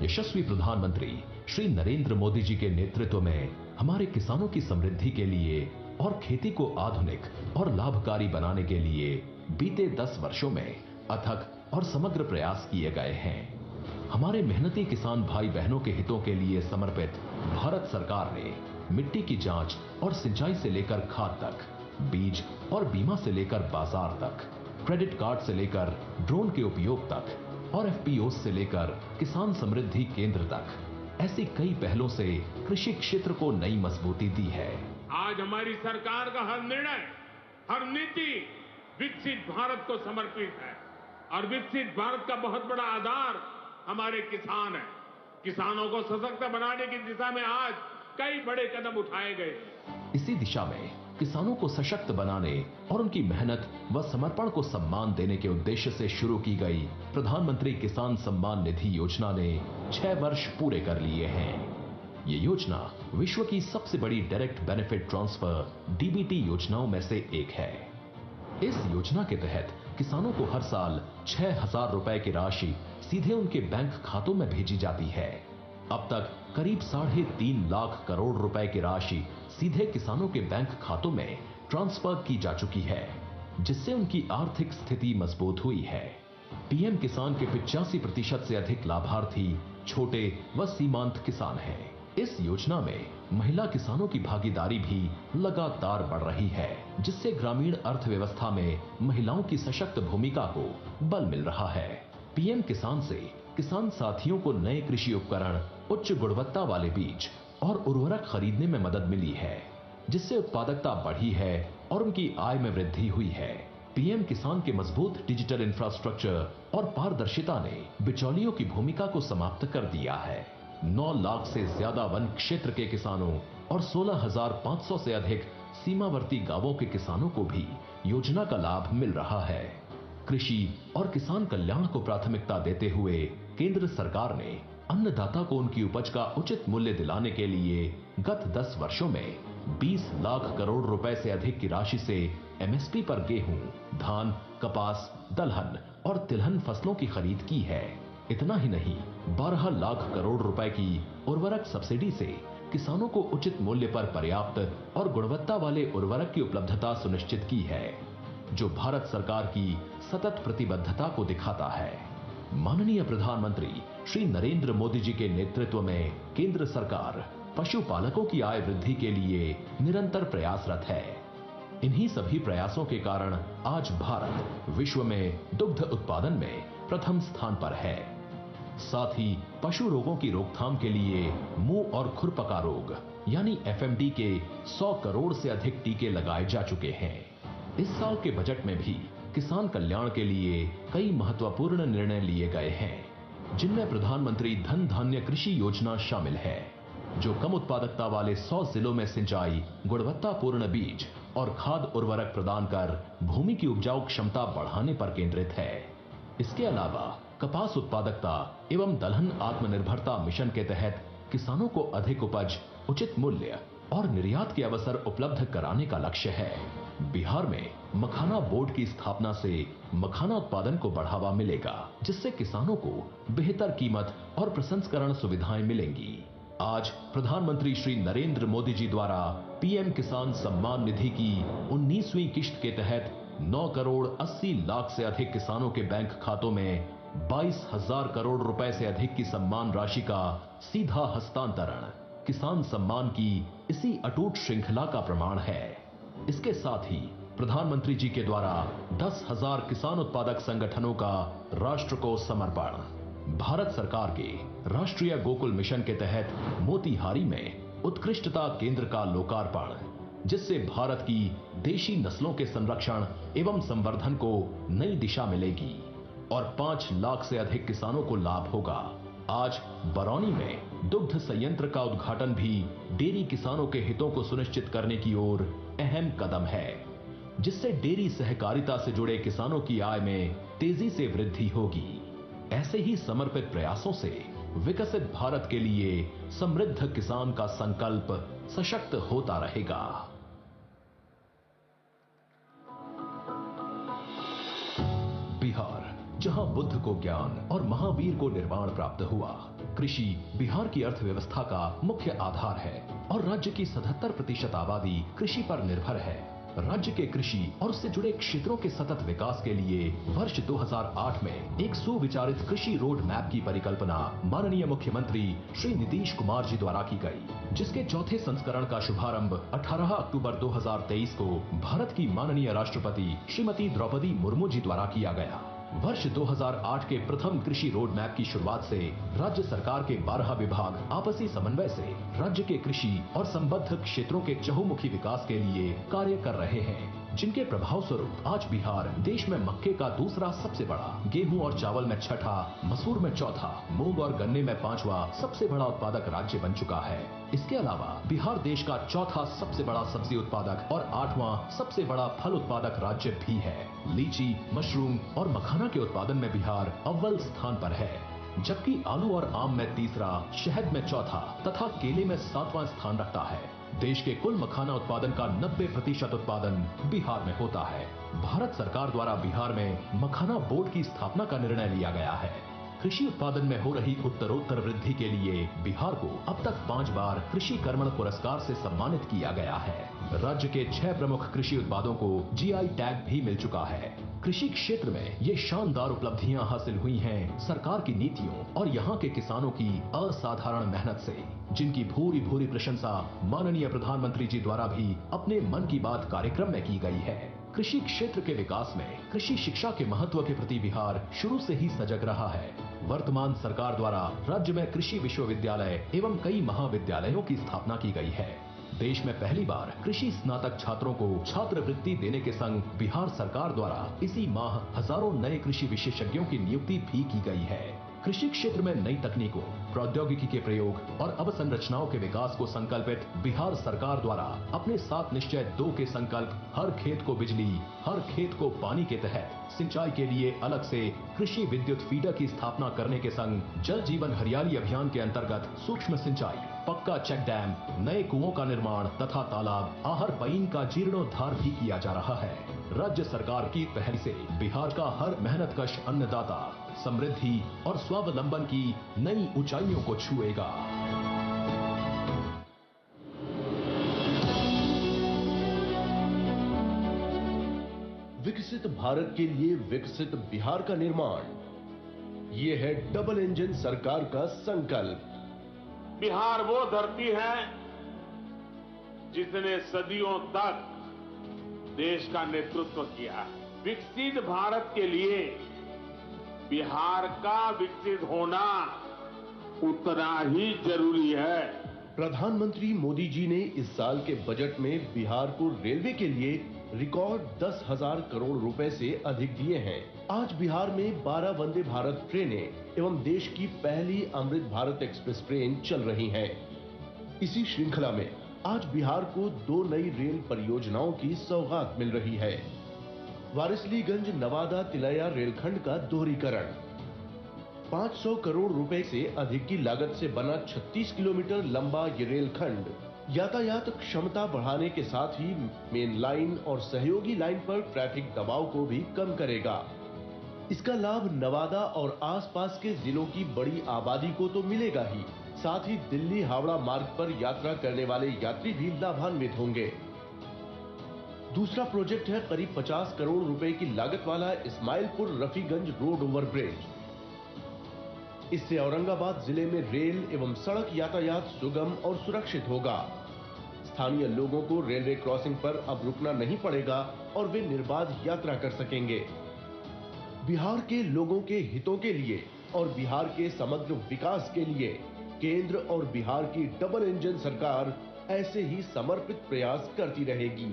यशस्वी प्रधानमंत्री श्री नरेंद्र मोदी जी के नेतृत्व में हमारे किसानों की समृद्धि के लिए और खेती को आधुनिक और लाभकारी बनाने के लिए बीते 10 वर्षों में अथक और समग्र प्रयास किए गए हैं। हमारे मेहनती किसान भाई बहनों के हितों के लिए समर्पित भारत सरकार ने मिट्टी की जांच और सिंचाई से लेकर खाद तक, बीज और बीमा से लेकर बाजार तक, क्रेडिट कार्ड से लेकर ड्रोन के उपयोग तक और एफपीओ से लेकर किसान समृद्धि केंद्र तक ऐसी कई पहलों से कृषि क्षेत्र को नई मजबूती दी है। आज हमारी सरकार का हर निर्णय, हर नीति विकसित भारत को समर्पित है और विकसित भारत का बहुत बड़ा आधार हमारे किसान हैं। किसानों को सशक्त बनाने की दिशा में आज कई बड़े कदम उठाए गए हैं। इसी दिशा में किसानों को सशक्त बनाने और उनकी मेहनत व समर्पण को सम्मान देने के उद्देश्य से शुरू की गई प्रधानमंत्री किसान सम्मान निधि योजना ने 6 वर्ष पूरे कर लिए हैं। ये योजना विश्व की सबसे बड़ी डायरेक्ट बेनिफिट ट्रांसफर डीबीटी योजनाओं में से एक है। इस योजना के तहत किसानों को हर साल 6,000 रुपए की राशि सीधे उनके बैंक खातों में भेजी जाती है। अब तक करीब 3.5 लाख करोड़ रुपए की राशि सीधे किसानों के बैंक खातों में ट्रांसफर की जा चुकी है, जिससे उनकी आर्थिक स्थिति मजबूत हुई है। पीएम किसान के 85% से अधिक लाभार्थी छोटे व सीमांत किसान हैं। इस योजना में महिला किसानों की भागीदारी भी लगातार बढ़ रही है, जिससे ग्रामीण अर्थव्यवस्था में महिलाओं की सशक्त भूमिका को बल मिल रहा है। पीएम किसान से किसान साथियों को नए कृषि उपकरण, उच्च गुणवत्ता वाले बीज और उर्वरक खरीदने में मदद मिली है, जिससे उत्पादकता बढ़ी है और उनकी आय में वृद्धि हुई है। पीएम किसान के मजबूत डिजिटल इंफ्रास्ट्रक्चर और पारदर्शिता ने बिचौलियों की भूमिका को समाप्त कर दिया है। 9 लाख से ज्यादा वन क्षेत्र के किसानों और 16,500 से अधिक सीमावर्ती गांवों के किसानों को भी योजना का लाभ मिल रहा है। कृषि और किसान कल्याण को प्राथमिकता देते हुए केंद्र सरकार ने अन्नदाता को उनकी उपज का उचित मूल्य दिलाने के लिए गत 10 वर्षों में 20 लाख करोड़ रुपए से अधिक की राशि से एमएसपी पर गेहूं, धान, कपास, दलहन और तिलहन फसलों की खरीद की है। इतना ही नहीं, 12 लाख करोड़ रुपए की उर्वरक सब्सिडी से किसानों को उचित मूल्य पर पर्याप्त और गुणवत्ता वाले उर्वरक की उपलब्धता सुनिश्चित की है, जो भारत सरकार की सतत प्रतिबद्धता को दिखाता है। माननीय प्रधानमंत्री श्री नरेंद्र मोदी जी के नेतृत्व में केंद्र सरकार पशुपालकों की आय वृद्धि के लिए निरंतर प्रयासरत है। इन्हीं सभी प्रयासों के कारण आज भारत विश्व में दुग्ध उत्पादन में प्रथम स्थान पर है। साथ ही पशु रोगों की रोकथाम के लिए मुंह और खुरपका रोग यानी एफएमडी के 100 करोड़ से अधिक टीके लगाए जा चुके हैं। इस साल के बजट में भी किसान कल्याण के लिए कई महत्वपूर्ण निर्णय लिए गए हैं, जिनमें प्रधानमंत्री धन धान्य कृषि योजना शामिल है, जो कम उत्पादकता वाले 100 जिलों में सिंचाई, गुणवत्तापूर्ण बीज और खाद उर्वरक प्रदान कर भूमि की उपजाऊ क्षमता बढ़ाने पर केंद्रित है। इसके अलावा कपास उत्पादकता एवं दलहन आत्मनिर्भरता मिशन के तहत किसानों को अधिक उपज, उचित मूल्य और निर्यात के अवसर उपलब्ध कराने का लक्ष्य है। बिहार में मखाना बोर्ड की स्थापना से मखाना उत्पादन को बढ़ावा मिलेगा, जिससे किसानों को बेहतर कीमत और प्रसंस्करण सुविधाएं मिलेंगी। आज प्रधानमंत्री श्री नरेंद्र मोदी जी द्वारा पीएम किसान सम्मान निधि की 19वीं किश्त के तहत 9 करोड़ 80 लाख से अधिक किसानों के बैंक खातों में 22,000 करोड़ रुपए से अधिक की सम्मान राशि का सीधा हस्तांतरण किसान सम्मान की इसी अटूट श्रृंखला का प्रमाण है। इसके साथ ही प्रधानमंत्री जी के द्वारा 10,000 किसान उत्पादक संगठनों का राष्ट्र को समर्पण, भारत सरकार के राष्ट्रीय गोकुल मिशन के तहत मोतिहारी में उत्कृष्टता केंद्र का लोकार्पण, जिससे भारत की देशी नस्लों के संरक्षण एवं संवर्धन को नई दिशा मिलेगी और 5 लाख से अधिक किसानों को लाभ होगा। आज बरौनी में दुग्ध संयंत्र का उद्घाटन भी डेयरी किसानों के हितों को सुनिश्चित करने की ओर अहम कदम है, जिससे डेयरी सहकारिता से जुड़े किसानों की आय में तेजी से वृद्धि होगी। ऐसे ही समर्पित प्रयासों से विकसित भारत के लिए समृद्ध किसान का संकल्प सशक्त होता रहेगा। बिहार जहां बुद्ध को ज्ञान और महावीर को निर्वाण प्राप्त हुआ। कृषि बिहार की अर्थव्यवस्था का मुख्य आधार है और राज्य की 77% आबादी कृषि पर निर्भर है। राज्य के कृषि और उससे जुड़े क्षेत्रों के सतत विकास के लिए वर्ष 2008 में एक सुविचारित कृषि रोड मैप की परिकल्पना माननीय मुख्यमंत्री श्री नीतीश कुमार जी द्वारा की गई, जिसके चौथे संस्करण का शुभारंभ 18 अक्टूबर 2023 को भारत की माननीय राष्ट्रपति श्रीमती द्रौपदी मुर्मू जी द्वारा किया गया। वर्ष 2008 के प्रथम कृषि रोड मैप की शुरुआत से राज्य सरकार के 12 विभाग आपसी समन्वय से राज्य के कृषि और संबद्ध क्षेत्रों के चहुमुखी विकास के लिए कार्य कर रहे हैं, जिनके प्रभाव स्वरूप आज बिहार देश में मक्के का दूसरा सबसे बड़ा, गेहूं और चावल में छठा, मसूर में चौथा, मूंग और गन्ने में पांचवा सबसे बड़ा उत्पादक राज्य बन चुका है। इसके अलावा बिहार देश का चौथा सबसे बड़ा सब्जी उत्पादक और 8वां सबसे बड़ा फल उत्पादक राज्य भी है। लीची, मशरूम और मखाना के उत्पादन में बिहार अव्वल स्थान पर है, जबकि आलू और आम में तीसरा, शहद में चौथा तथा केले में 7वां स्थान रखता है। देश के कुल मखाना उत्पादन का 90% उत्पादन बिहार में होता है। भारत सरकार द्वारा बिहार में मखाना बोर्ड की स्थापना का निर्णय लिया गया है। कृषि उत्पादन में हो रही उत्तरोत्तर वृद्धि के लिए बिहार को अब तक 5 बार कृषि कर्मण पुरस्कार से सम्मानित किया गया है। राज्य के 6 प्रमुख कृषि उत्पादों को जीआई टैग भी मिल चुका है। कृषि क्षेत्र में ये शानदार उपलब्धियां हासिल हुई हैं सरकार की नीतियों और यहाँ के किसानों की असाधारण मेहनत से, जिनकी भूरी भूरी प्रशंसा माननीय प्रधानमंत्री जी द्वारा भी अपने मन की बात कार्यक्रम में की गई है। कृषि क्षेत्र के विकास में कृषि शिक्षा के महत्व के प्रति बिहार शुरू से ही सजग रहा है। वर्तमान सरकार द्वारा राज्य में कृषि विश्वविद्यालय एवं कई महाविद्यालयों की स्थापना की गई है। देश में पहली बार कृषि स्नातक छात्रों को छात्रवृत्ति देने के संग बिहार सरकार द्वारा इसी माह हजारों नए कृषि विशेषज्ञों की नियुक्ति भी की गई है। कृषि क्षेत्र में नई तकनीकों, प्रौद्योगिकी के प्रयोग और अवसंरचनाओं के विकास को संकल्पित बिहार सरकार द्वारा अपने 7 निश्चय 2 के संकल्प हर खेत को बिजली, हर खेत को पानी के तहत सिंचाई के लिए अलग से कृषि विद्युत फीडर की स्थापना करने के संग जल जीवन हरियाली अभियान के अंतर्गत सूक्ष्म सिंचाई, पक्का चेक डैम, नए कुओं का निर्माण तथा तालाब, आहर पईन का जीर्णोद्धार भी किया जा रहा है। राज्य सरकार की पहल से बिहार का हर मेहनतकश अन्नदाता समृद्धि और स्वावलंबन की नई ऊंचाइयों को छुएगा। विकसित भारत के लिए विकसित बिहार का निर्माण, ये है डबल इंजन सरकार का संकल्प। बिहार वो धरती है जिसने सदियों तक देश का नेतृत्व किया। विकसित भारत के लिए बिहार का विकसित होना उतना ही जरूरी है। प्रधानमंत्री मोदी जी ने इस साल के बजट में बिहार को रेलवे के लिए रिकॉर्ड 10,000 करोड़ रुपए से अधिक दिए हैं। आज बिहार में 12 वंदे भारत ट्रेनें एवं देश की पहली अमृत भारत एक्सप्रेस ट्रेन चल रही हैं। इसी श्रृंखला में आज बिहार को 2 नई रेल परियोजनाओं की सौगात मिल रही है। वारिसलीगंज नवादा तिलैया रेलखंड का दोहरीकरण, 500 करोड़ रुपए से अधिक की लागत से बना 36 किलोमीटर लंबा ये रेलखंड यातायात क्षमता बढ़ाने के साथ ही मेन लाइन और सहयोगी लाइन पर ट्रैफिक दबाव को भी कम करेगा। इसका लाभ नवादा और आसपास के जिलों की बड़ी आबादी को तो मिलेगा ही, साथ ही दिल्ली हावड़ा मार्ग पर यात्रा करने वाले यात्री भी लाभान्वित होंगे। दूसरा प्रोजेक्ट है करीब 50 करोड़ रुपए की लागत वाला Ismailpur Rafiganj road over bridge. इससे औरंगाबाद जिले में रेल एवं सड़क यातायात सुगम और सुरक्षित होगा। स्थानीय लोगों को रेलवे क्रॉसिंग पर अब रुकना नहीं पड़ेगा और वे निर्बाध यात्रा कर सकेंगे। बिहार के लोगों के हितों के लिए और बिहार के समग्र विकास के लिए केंद्र और बिहार की डबल इंजन सरकार ऐसे ही समर्पित प्रयास करती रहेगी।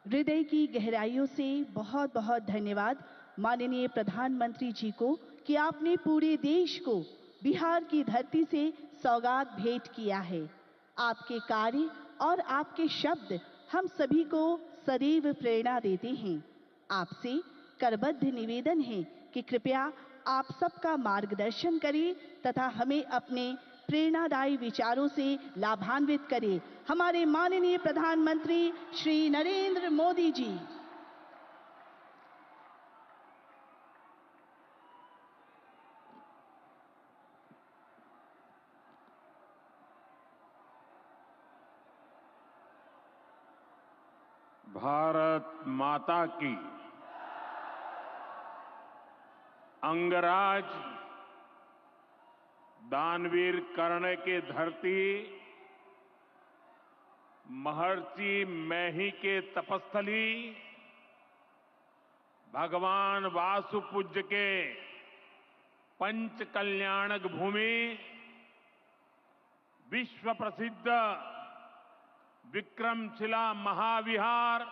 हृदय की गहराइयों से बहुत बहुत धन्यवाद माननीय प्रधानमंत्री जी को कि आपने पूरे देश को बिहार की धरती से सौगात भेंट किया है। आपके कार्य और आपके शब्द हम सभी को सदैव प्रेरणा देते हैं। आपसे करबद्ध निवेदन है कि कृपया आप सबका मार्गदर्शन करें तथा हमें अपने प्रेरणादायी विचारों से लाभान्वित करें। हमारे माननीय प्रधानमंत्री श्री नरेंद्र मोदी जी। भारत माता की। अंगराज दानवीर कर्ण की धरती, महर्षि मैही के तपस्थली, भगवान वासुपूज्य के पंच कल्याणक भूमि, विश्व प्रसिद्ध विक्रमशिला महाविहार,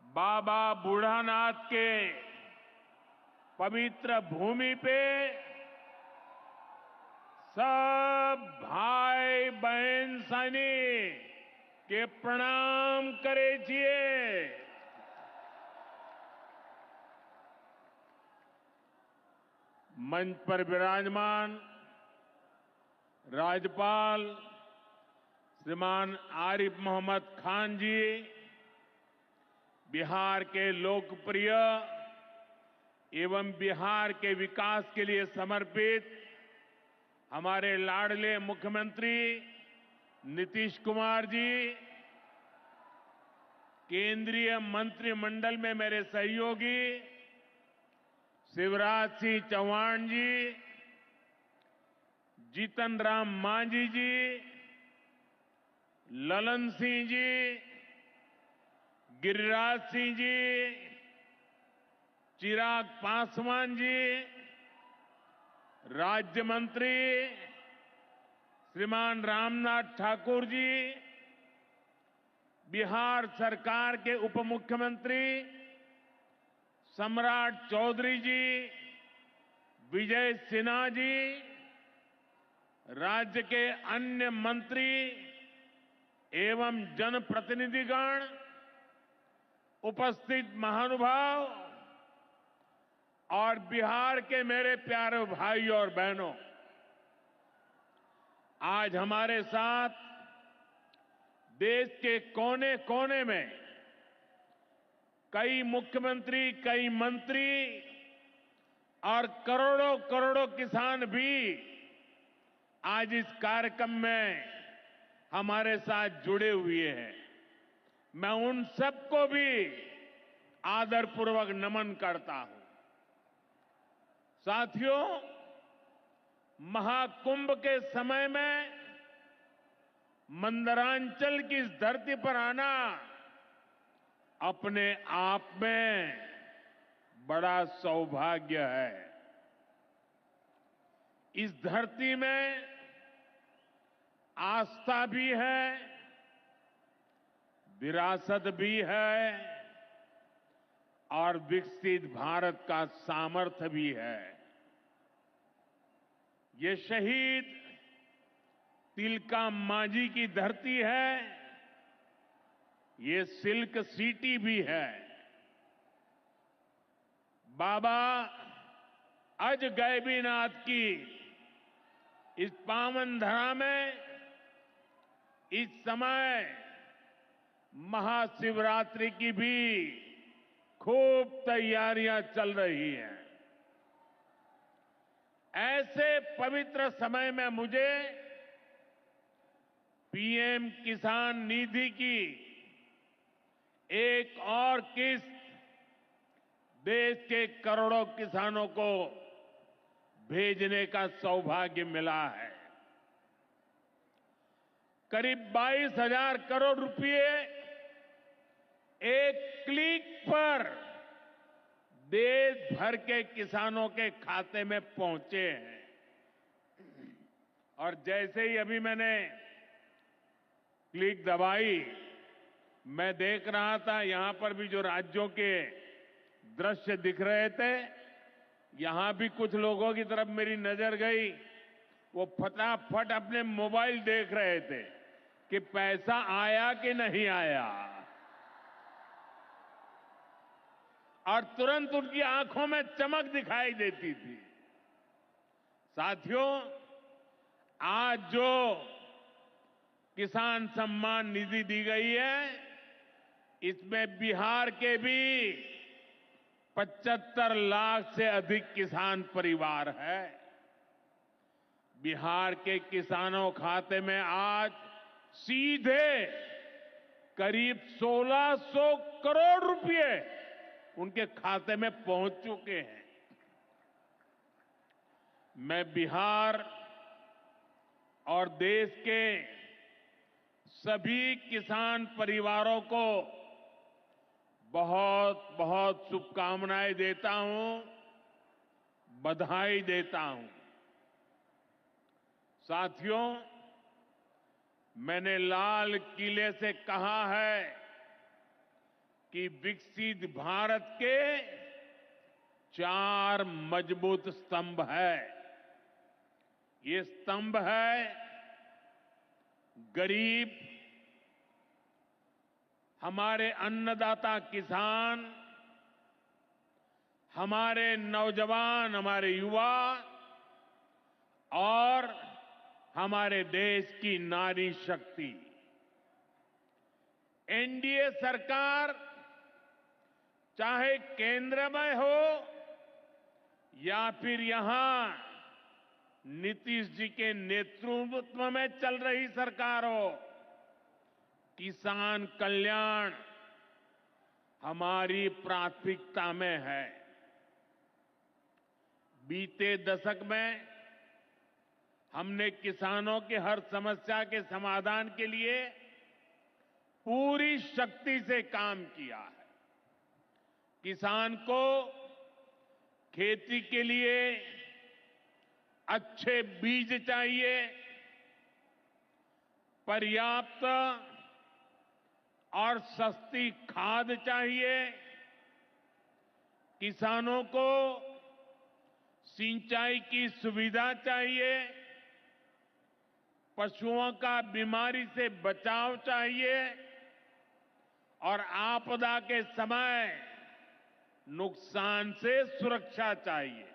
बाबा बूढ़ानाथ के पवित्र भूमि पे सब भाई बहन सैनिक के प्रणाम करे छिए। मंच पर विराजमान राज्यपाल श्रीमान आरिफ मोहम्मद खान जी, बिहार के लोकप्रिय एवं बिहार के विकास के लिए समर्पित हमारे लाडले मुख्यमंत्री नीतीश कुमार जी, केंद्रीय मंत्रिमंडल में मेरे सहयोगी शिवराज सिंह चौहान जी, जीतन राम मांझी जी, ललन सिंह जी, गिरिराज सिंह जी, चिराग पासवान जी, राज्य मंत्री श्रीमान रामनाथ ठाकुर जी, बिहार सरकार के उप मुख्यमंत्री सम्राट चौधरी जी, विजय सिन्हा जी, राज्य के अन्य मंत्री एवं जनप्रतिनिधिगण, उपस्थित महानुभाव और बिहार के मेरे प्यारे भाई और बहनों, आज हमारे साथ देश के कोने कोने में कई मुख्यमंत्री, कई मंत्री और करोड़ों करोड़ों किसान भी आज इस कार्यक्रम में हमारे साथ जुड़े हुए हैं। मैं उन सबको भी आदरपूर्वक नमन करता हूं। साथियों, महाकुंभ के समय में मंदरांचल की इस धरती पर आना अपने आप में बड़ा सौभाग्य है। इस धरती में आस्था भी है, विरासत भी है और विकसित भारत का सामर्थ्य भी है। ये शहीद तिलका मांझी की धरती है, ये सिल्क सिटी भी है। बाबा अजगैबीनाथ की इस पावन धरा में इस समय महाशिवरात्रि की भी खूब तैयारियां चल रही हैं। ऐसे पवित्र समय में मुझे पीएम किसान निधि की एक और किस्त देश के करोड़ों किसानों को भेजने का सौभाग्य मिला है। करीब 22,000 करोड़ रुपए एक क्लिक पर देश भर के किसानों के खाते में पहुंचे हैं। और जैसे ही अभी मैंने क्लिक दबाई, मैं देख रहा था यहां पर भी जो राज्यों के दृश्य दिख रहे थे, यहां भी कुछ लोगों की तरफ मेरी नजर गई। वो फटाफट अपने मोबाइल देख रहे थे कि पैसा आया कि नहीं आया, और तुरंत उनकी आंखों में चमक दिखाई देती थी। साथियों, आज जो किसान सम्मान निधि दी गई है, इसमें बिहार के भी 75 लाख से अधिक किसान परिवार है। बिहार के किसानों खाते में आज सीधे करीब 1600 करोड़ रुपए उनके खाते में पहुंच चुके हैं। मैं बिहार और देश के सभी किसान परिवारों को बहुत बहुत शुभकामनाएं देता हूं, बधाई देता हूं। साथियों, मैंने लाल किले से कहा है कि विकसित भारत के 4 मजबूत स्तंभ है। ये स्तंभ है गरीब, हमारे अन्नदाता किसान, हमारे नौजवान, हमारे युवा और हमारे देश की नारी शक्ति। एनडीए सरकार चाहे केंद्र में हो या फिर यहां नीतीश जी के नेतृत्व में चल रही सरकार हो, किसान कल्याण हमारी प्राथमिकता में है। बीते दशक में हमने किसानों की हर समस्या के समाधान के लिए पूरी शक्ति से काम किया है। किसान को खेती के लिए अच्छे बीज चाहिए, पर्याप्त और सस्ती खाद चाहिए, किसानों को सिंचाई की सुविधा चाहिए, पशुओं का बीमारी से बचाव चाहिए और आपदा के समय नुकसान से सुरक्षा चाहिए।